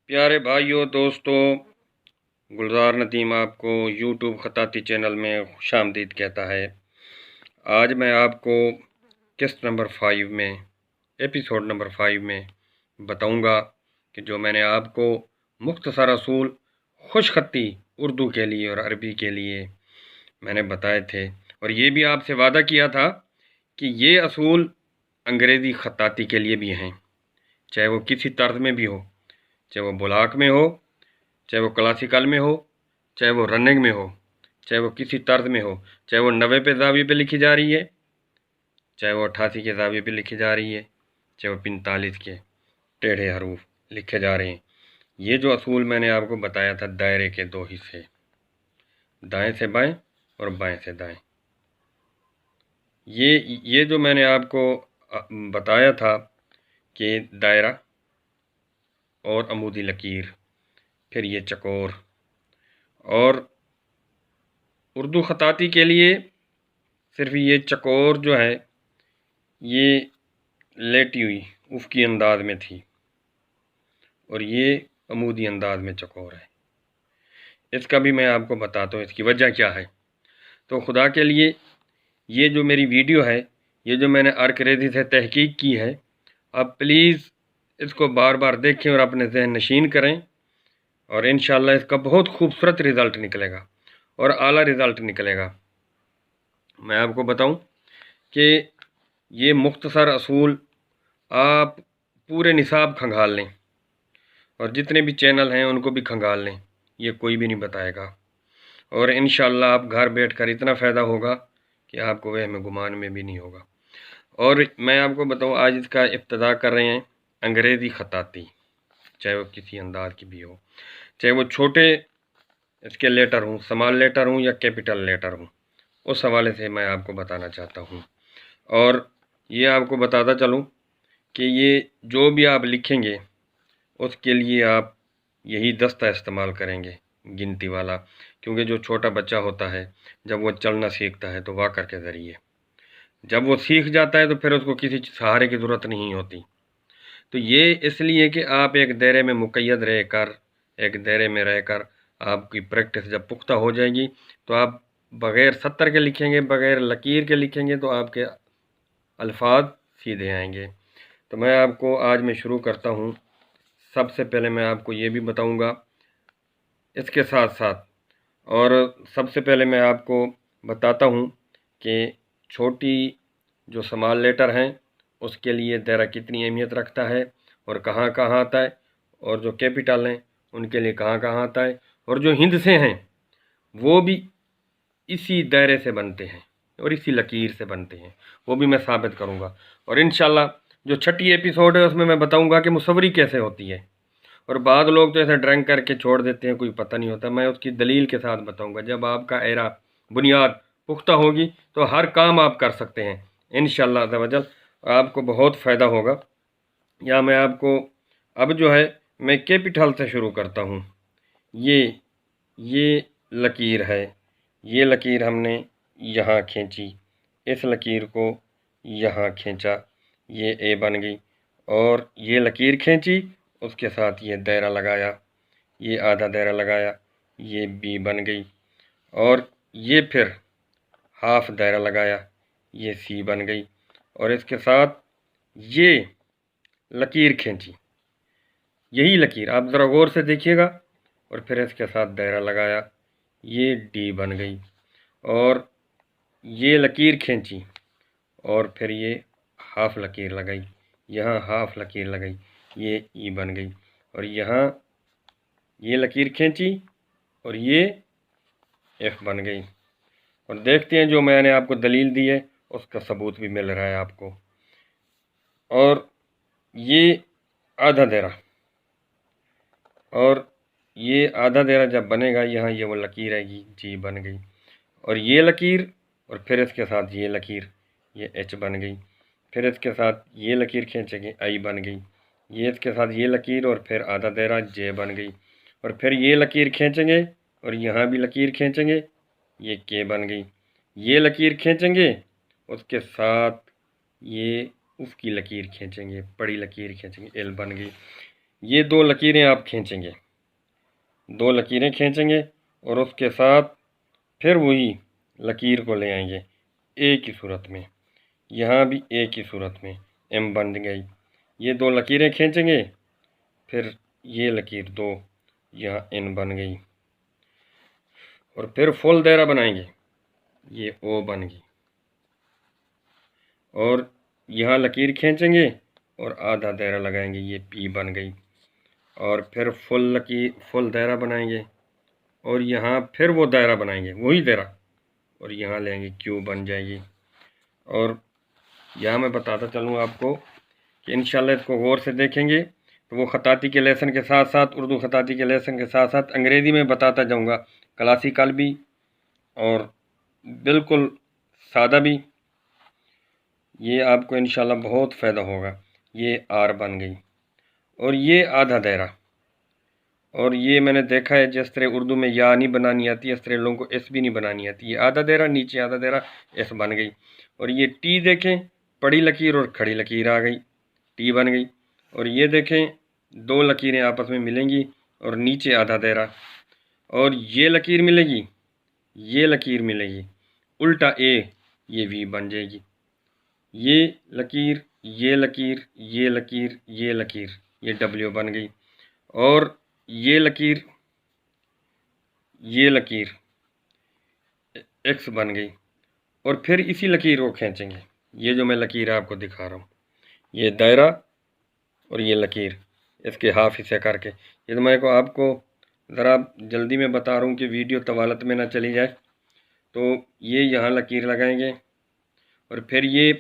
प्यारे भाइयों दोस्तों, गुलजार नदीम आपको यूट्यूब खताती चैनल में खुशामदीद कहता है। आज मैं आपको किस्त नंबर 5 में एपिसोड नंबर 5 में बताऊंगा कि जो मैंने आपको मुख्तसर असूल खुशखती उर्दू के लिए और अरबी के लिए मैंने बताए थे, और ये भी आपसे वादा किया था कि ये असूल अंग्रेज़ी खताती के लिए भी हैं, चाहे वो किसी तर्ज में भी हो, चाहे वो बुलाक में हो, चाहे वो क्लासिकल में हो, चाहे वो रनिंग में हो, चाहे वो किसी तर्ज में हो, चाहे वो 90 पे ज़ाविये पे लिखी जा रही है, चाहे वो 88 के ज़ाविये पे लिखी जा रही है, चाहे वो 45 के टेढ़े हरूफ लिखे जा रहे हैं। ये जो असूल मैंने आपको बताया था, दायरे के दो हिस्से, दाएं से बाएं और बाएं से दाएं, ये जो मैंने आपको बताया था कि दायरा और अमूदी लकीर, फिर ये चकोर, और उर्दू खताती के लिए सिर्फ ये चकोर जो है ये लेटी हुई उफ़क़ी अंदाज में थी, और ये अमूदी अंदाज में चकोर है। इसका भी मैं आपको बताता हूँ इसकी वजह क्या है। तो खुदा के लिए ये जो मेरी वीडियो है, ये जो मैंने अर्करेज़ी से तहकीक की है, आप प्लीज़ इसको बार बार देखें और अपने ज़हन नशीन करें, और इंशाअल्लाह इसका बहुत खूबसूरत रिज़ल्ट निकलेगा और आला रिज़ल्ट निकलेगा। मैं आपको बताऊं कि ये मुख्तसर असूल आप पूरे निसाब खंगाल लें, और जितने भी चैनल हैं उनको भी खंगाल लें, ये कोई भी नहीं बताएगा, और इंशाअल्लाह आप घर बैठकर इतना फ़ायदा होगा कि आपको वहम गुमान में भी नहीं होगा। और मैं आपको बताऊं, आज इसका इब्तिदा कर रहे हैं अंग्रेज़ी खताती, चाहे वो किसी अंदाज की भी हो, चाहे वो छोटे इसके लेटर हूँ, स्मॉल लेटर हूँ या कैपिटल लेटर हूँ, उस हवाले से मैं आपको बताना चाहता हूँ। और ये आपको बताता चलूँ कि ये जो भी आप लिखेंगे उसके लिए आप यही दस्ता इस्तेमाल करेंगे, गिनती वाला, क्योंकि जो छोटा बच्चा होता है जब वो चलना सीखता है तो वाकर के ज़रिए, जब वो सीख जाता है तो फिर उसको किसी सहारे की ज़रूरत नहीं होती। तो ये इसलिए कि आप एक दायरे में मुक़य्यद रहकर, एक दायरे में रहकर आपकी प्रैक्टिस जब पुख्ता हो जाएगी तो आप बग़ैर 70 के लिखेंगे, बग़ैर लकीर के लिखेंगे तो आपके अल्फाज सीधे आएंगे। तो मैं आपको आज मैं शुरू करता हूँ। सबसे पहले मैं आपको ये भी बताऊँगा इसके साथ साथ, और सबसे पहले मैं आपको बताता हूँ कि छोटी जो स्मॉल लेटर हैं उसके लिए दायरा कितनी अहमियत रखता है और कहाँ कहाँ आता है, और जो कैपिटल हैं उनके लिए कहाँ कहाँ आता है, और जो हिंद से हैं वो भी इसी दायरे से बनते हैं और इसी लकीर से बनते हैं, वो भी मैं साबित करूँगा। और इंशाल्लाह जो छठी एपिसोड है उसमें मैं बताऊँगा कि मुसव्वरी कैसे होती है। और बाद लोग तो ऐसे ड्रैंक करके छोड़ देते हैं, कोई पता नहीं होता, मैं उसकी दलील के साथ बताऊँगा। जब आपका एरा बुनियाद पुख्ता होगी तो हर काम आप कर सकते हैं इंशाअल्लाह अज़्ज़ व जल, आपको बहुत फ़ायदा होगा। या मैं आपको अब जो है मैं कैपिटल से शुरू करता हूँ। ये लकीर है, ये लकीर हमने यहाँ खींची, इस लकीर को यहाँ खींचा, ये ए बन गई, और ये लकीर खींची, उसके साथ ये दायरा लगाया, ये आधा दायरा लगाया, ये बी बन गई, और ये फिर हाफ दायरा लगाया, ये सी बन गई, और इसके साथ ये लकीर खींची, यही लकीर आप ज़रा गौर से देखिएगा, और फिर इसके साथ दायरा लगाया, ये डी बन गई, और ये लकीर खींची, और फिर ये हाफ लकीर लगाई, यहाँ हाफ लकीर लगाई, ये ई बन गई, और यहाँ ये लकीर खींची और ये एफ बन गई। और देखते हैं जो मैंने आपको दलील दी है उसका सबूत भी मिल रहा है आपको। और ये आधा दायरा, और ये आधा दायरा जब बनेगा, यहाँ ये वो लकीर आएगी, जी बन गई, और ये लकीर, और फिर इसके साथ ये लकीर, ये एच बन गई, फिर इसके साथ ये लकीर खींचेंगे, आई बन गई, ये इसके साथ ये लकीर, और फिर आधा दायरा जे बन गई, और फिर ये लकीर खींचेंगे और यहाँ भी लकीर खींचेंगे, ये के बन गई, ये लकीर खींचेंगे, उसके साथ ये उसकी लकीर खींचेंगे, बड़ी लकीर खींचेंगे, एल बन गई, ये दो लकीरें आप खींचेंगे, दो लकीरें खींचेंगे और उसके साथ फिर वही लकीर को ले आएंगे ए की सूरत में, यहाँ भी ए की सूरत में एम बन गई। ये दो लकीरें खींचेंगे, फिर ये लकीर दो यहाँ एन बन गई, और फिर फुल दायरा बनाएंगे, ये ओ बन गई, और यहाँ लकीर खींचेंगे और आधा दायरा लगाएंगे, ये पी बन गई, और फिर फुल दायरा बनाएंगे और यहाँ फिर वो दायरा बनाएंगे, वही दायरा, और यहाँ लेंगे क्यू बन जाएगी। और यहाँ मैं बताता चलूँ आपको कि इंशाल्लाह इसको गौर से देखेंगे तो वो ख़ताती के लेसन के साथ साथ, उर्दू ख़ताती के लेसन के साथ साथ अंग्रेज़ी में बताता जाऊँगा, क्लासिकल भी और बिल्कुल सादा भी। ये आपको इंशाल्लाह बहुत फ़ायदा होगा। ये आर बन गई, और ये आधा दायरा, और ये मैंने देखा है जिस तरह उर्दू में या नहीं बनानी आती, इस तरह लोगों को एस भी नहीं बनानी आती। ये आधा दायरा, नीचे आधा दायरा, एस बन गई। और ये टी देखें, पड़ी लकीर और खड़ी लकीर आ गई, टी बन गई। और ये देखें, दो लकीरें आपस में मिलेंगी और नीचे आधा दायरा, और ये लकीर मिलेगी, ये लकीर मिलेगी, उल्टा ए, ये वी बन जाएगी। ये लकीर, ये लकीर, ये लकीर, ये लकीर, ये डब्ल्यू बन गई। और ये लकीर, ये लकीर एक्स बन गई। और फिर इसी लकीर को खींचेंगे, ये जो मैं लकीर आपको दिखा रहा हूँ, ये दायरा और ये लकीर, इसके हाफ हिस्से करके। ये तो मैं को आपको ज़रा जल्दी में बता रहा हूँ कि वीडियो तवालत में ना चली जाए। तो ये यहाँ लकीर लगाएंगे, और फिर ये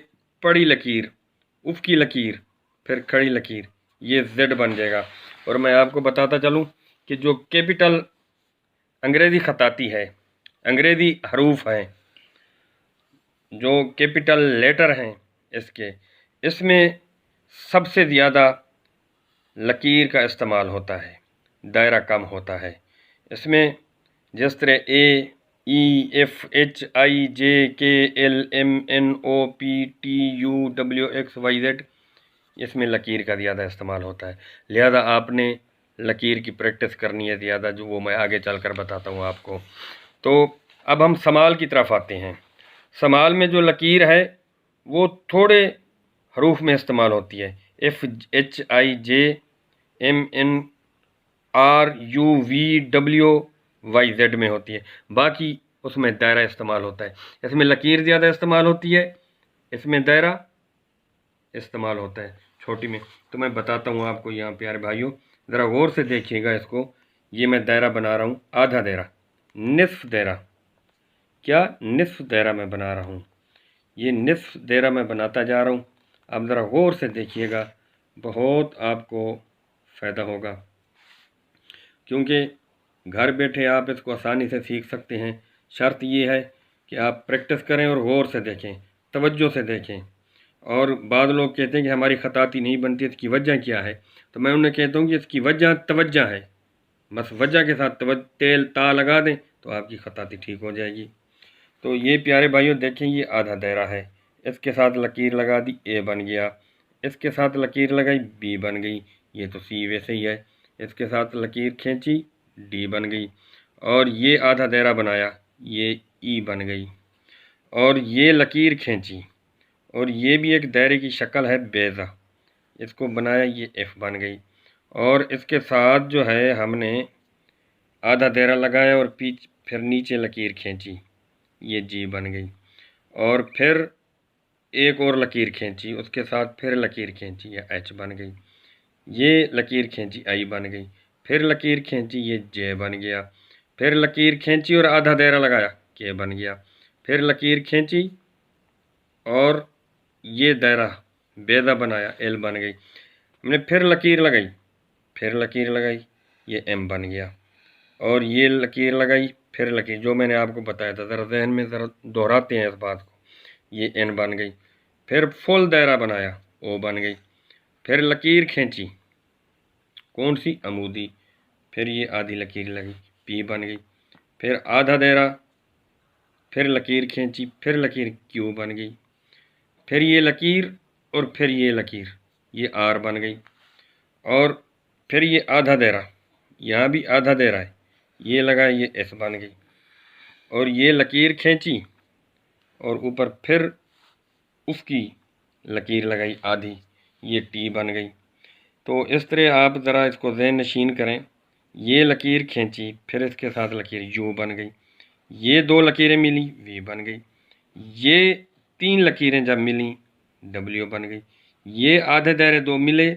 पड़ी लकीर, उफ़की लकीर, फिर खड़ी लकीर, ये जेड बन जाएगा। और मैं आपको बताता चलूँ कि जो कैपिटल अंग्रेज़ी ख़ताती है, अंग्रेज़ी हरूफ हैं, जो कैपिटल लेटर हैं इसके, इसमें सबसे ज़्यादा लकीर का इस्तेमाल होता है, दायरा कम होता है इसमें। जिस तरह ए, ई, F, H, I, J, K, L, M, N, O, P, T, U, W, X, Y, Z, इसमें लकीर का ज़्यादा इस्तेमाल होता है। लिहाजा आपने लकीर की प्रैक्टिस करनी है ज़्यादा, जो वो मैं आगे चलकर बताता हूँ आपको। तो अब हम समाल की तरफ आते हैं। समाल में जो लकीर है वो थोड़े हरूफ में इस्तेमाल होती है, F, H, I, J, M, N, R, U, V, W, Y, Z में होती है। बाकी उसमें दायरा इस्तेमाल होता है। इसमें लकीर ज़्यादा इस्तेमाल होती है, इसमें दायरा इस्तेमाल होता है छोटी में। तो मैं बताता हूँ आपको यहाँ प्यारे भाइयों, ज़रा गौर से देखिएगा इसको। ये मैं दायरा बना रहा हूँ, आधा दायरा, निस्फ दायरा, क्या निस्फ दायरा मैं बना रहा हूँ, ये निस्फ दायरा मैं बनाता जा रहा हूँ। अब ज़रा गौर से देखिएगा, बहुत आपको फ़ायदा होगा, क्योंकि घर बैठे आप इसको आसानी से सीख सकते हैं। शर्त ये है कि आप प्रैक्टिस करें और गौर से देखें, तवज्जो से देखें। और बाद लोग कहते हैं कि हमारी ख़ताती नहीं बनती, इसकी वजह क्या है? तो मैं उन्हें कहता हूँ कि इसकी वजह तवज्जो है, बस वजह के साथ तेल ता लगा दें तो आपकी ख़ताती ठीक हो जाएगी। तो ये प्यारे भाइयों देखें, ये आधा दायरा है, इसके साथ लकीर लगा दी, ए बन गया, इसके साथ लकीर लगाई, बी बन गई, ये तो सी वैसे ही है, इसके साथ लकीर खींची, डी बन गई, और ये आधा दायरा बनाया, ये ई बन गई, और ये लकीर खींची, और ये भी एक दायरे की शक्ल है बेज़ा, इसको बनाया, ये एफ बन गई। और इसके साथ जो है हमने आधा दायरा लगाया और फिर नीचे लकीर खींची, ये जी बन गई, और फिर एक और लकीर खींची, उसके साथ फिर लकीर खींची, ये एच बन गई, ये लकीर खींची, आई बन गई, फिर लकीर खींची, ये जे बन गया, फिर लकीर खींची और आधा दायरा लगाया, के बन गया, फिर लकीर खींची और ये दायरा बेदा बनाया, एल बन गई। हमने फिर लकीर लगाई, फिर लकीर लगाई, ये एम बन गया, और ये लकीर लगाई, फिर लकीर, जो मैंने आपको बताया था, ज़रा जहन में ज़रा दोहराते हैं इस बात को, ये एन बन गई, फिर फुल दायरा बनाया, ओ बन गई, फिर लकीर खींची, कौन सी, अमूदी, फिर ये आधी लकीर लगी, पी बन गई, फिर आधा दायरा, फिर लकीर खींची, फिर लकीर, क्यू बन गई, फिर ये लकीर और फिर ये लकीर, ये आर बन गई। और फिर ये आधा दायरा, यहाँ भी आधा दायरा है, ये लगा, ये एस बन गई, और ये लकीर खींची और ऊपर फिर उसकी लकीर लगाई आधी, ये टी बन गई। तो इस तरह आप ज़रा इसको ज़हन नशीन करें। ये लकीर खींची, फिर इसके साथ लकीर यू बन गई, ये दो लकीरें मिली वी बन गई, ये तीन लकीरें जब मिली डब्ल्यू बन गई, ये आधे दायरे दो मिले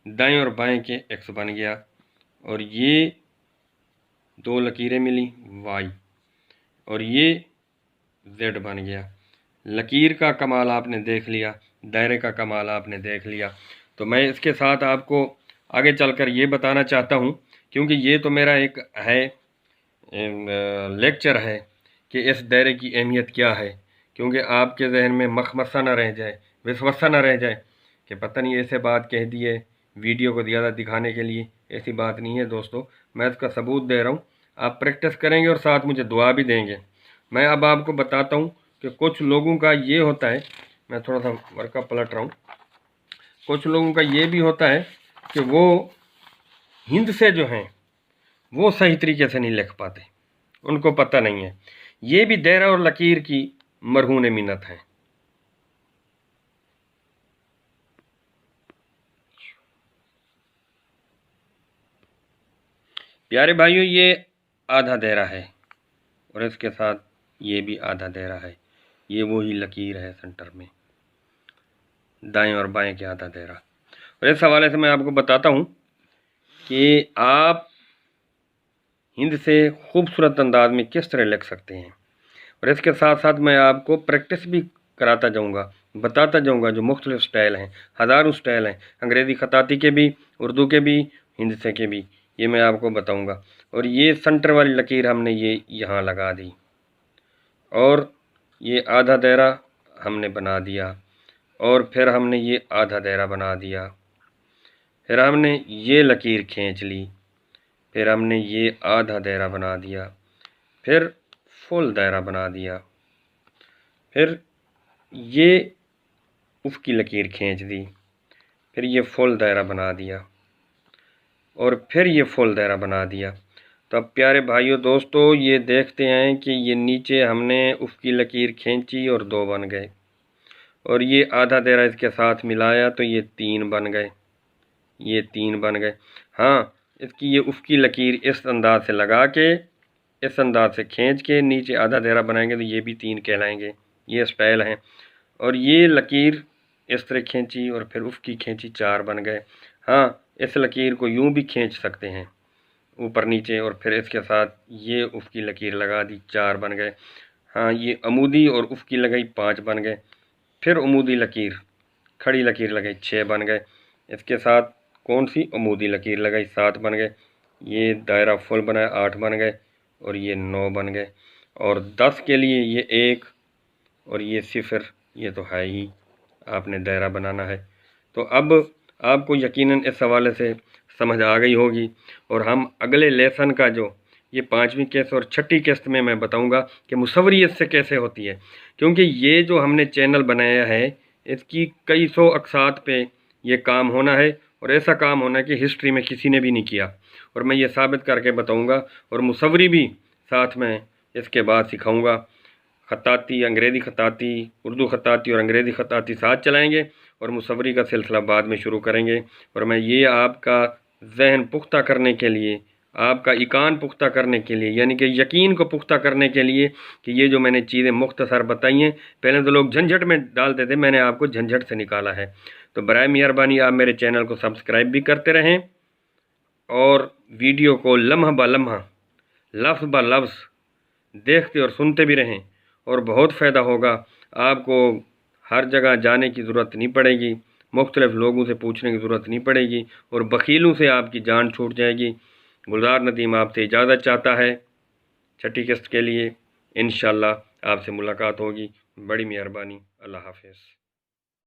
दाएं और बाएं के एक्स बन गया, और ये दो लकीरें मिली वाई, और ये जेड बन गया। लकीर का कमाल आपने देख लिया, दायरे का कमाल आपने देख लिया। तो मैं इसके साथ आपको आगे चलकर ये बताना चाहता हूँ, क्योंकि ये तो मेरा एक है लेक्चर है कि इस दायरे की अहमियत क्या है, क्योंकि आपके जहन में मखमसा ना रह जाए, विसवसा ना रह जाए कि पता नहीं ऐसे बात कह दी है वीडियो को ज़्यादा दिखाने के लिए। ऐसी बात नहीं है दोस्तों, मैं इसका सबूत दे रहा हूँ। आप प्रैक्टिस करेंगे और साथ मुझे दुआ भी देंगे। मैं अब आपको बताता हूँ कि कुछ लोगों का ये होता है, मैं थोड़ा सा वर्का पलट रहा हूँ, कुछ लोगों का ये भी होता है कि वो हिंद से जो हैं वो सही तरीके से नहीं लिख पाते, उनको पता नहीं है। ये भी दायरा और लकीर की मरहून मिन्नत है। प्यारे भाइयों, ये आधा दायरा है और इसके साथ ये भी आधा दायरा है, ये वही लकीर है सेंटर में, दाएं और बाएं के आधा दायरा। और इस हवाले से मैं आपको बताता हूँ कि आप हिंद से खूबसूरत अंदाज में किस तरह लिख सकते हैं, और इसके साथ साथ मैं आपको प्रैक्टिस भी कराता जाऊँगा, बताता जाऊँगा। जो मुख्तलिफ स्टाइल हैं, हज़ारों स्टाइल हैं, अंग्रेज़ी ख़ताती के भी, उर्दू के भी, हिंद से के भी, ये मैं आपको बताऊँगा। और ये सेंटर वाली लकीर हमने ये यहाँ लगा दी, और ये आधा दायरा हमने बना दिया, और फिर हमने ये आधा दायरा बना दिया, फिर हमने ये लकीर खींच ली, फिर हमने ये आधा दायरा बना दिया, फिर फुल दायरा बना दिया, फिर ये उसकी लकीर खींच दी, फिर ये फुल दायरा बना दिया, और फिर ये फुल दायरा बना दिया। तो अब प्यारे भाइयों दोस्तों, ये देखते हैं कि ये नीचे हमने उसकी लकीर खींची और दो बन गए, और ये आधा दायरा इसके साथ मिलाया तो ये तीन बन गए, ये तीन बन गए। हाँ, इसकी ये उसकी लकीर इस अंदाज से लगा के, इस अंदाज से खींच के नीचे आधा दायरा बनाएंगे तो ये भी तीन कहलाएंगे। ये स्टाइल हैं। और ये लकीर इस तरह खींची और फिर उसकी खींची, चार बन गए। हाँ, इस लकीर को यूं भी खींच सकते हैं ऊपर नीचे, और फिर इसके साथ ये उसकी लकीर लगा दी, चार बन गए। हाँ, ये अमूदी और उसकी लगाई, पाँच बन गए। फिर अमूदी लकीर, खड़ी लकीर लगाई, छः बन गए। इसके साथ कौन सी अमूदी लकीर लगाई, सात बन गए। ये दायरा फुल बनाया, आठ बन गए, और ये नौ बन गए। और 10 के लिए ये एक, और ये सिफर, ये तो है ही, आपने दायरा बनाना है। तो अब आपको यकीनन इस हवाले से समझ आ गई होगी। और हम अगले लेसन का जो ये 5वीं किस्त और 6ठी किस्त में मैं बताऊंगा कि मुसव्वरियत से कैसे होती है, क्योंकि ये जो हमने चैनल बनाया है इसकी कई सौ अक़सात पे ये काम होना है, और ऐसा काम होना है कि हिस्ट्री में किसी ने भी नहीं किया, और मैं ये साबित करके बताऊंगा। और मुसव्वरी भी साथ में इसके बाद सिखाऊंगा। ख़ताती, अंग्रेज़ी ख़ताती, उर्दू ख़ताती और अंग्रेज़ी ख़ताती साथ चलाएंगे, और मुसव्वरी का सिलसिला बाद में शुरू करेंगे। और मैं ये आपका जहन पुख्ता करने के लिए, आपका ईकान पुख्ता करने के लिए, यानी कि यकीन को पुख्ता करने के लिए कि ये जो मैंने चीज़ें मुख्तसर बताई हैं, पहले तो लोग झंझट में डालते थे, मैंने आपको झंझट से निकाला है। तो बराए मेहरबानी आप मेरे चैनल को सब्सक्राइब भी करते रहें, और वीडियो को लम्हा ब लम्हा, लफ्ज़ ब लफ्ज़ देखते और सुनते भी रहें, और बहुत फ़ायदा होगा आपको। हर जगह जाने की ज़रूरत नहीं पड़ेगी, मुख्तलिफ़ लोगों से पूछने की ज़रूरत नहीं पड़ेगी, और बखीलों से आपकी जान छूट जाएगी। गुलजार नदीम आपसे इजाज़त चाहता है 6ठी किस्त के लिए। इंशाअल्लाह आपसे मुलाकात होगी। बड़ी मेहरबानी। अल्लाह हाफ़िज़।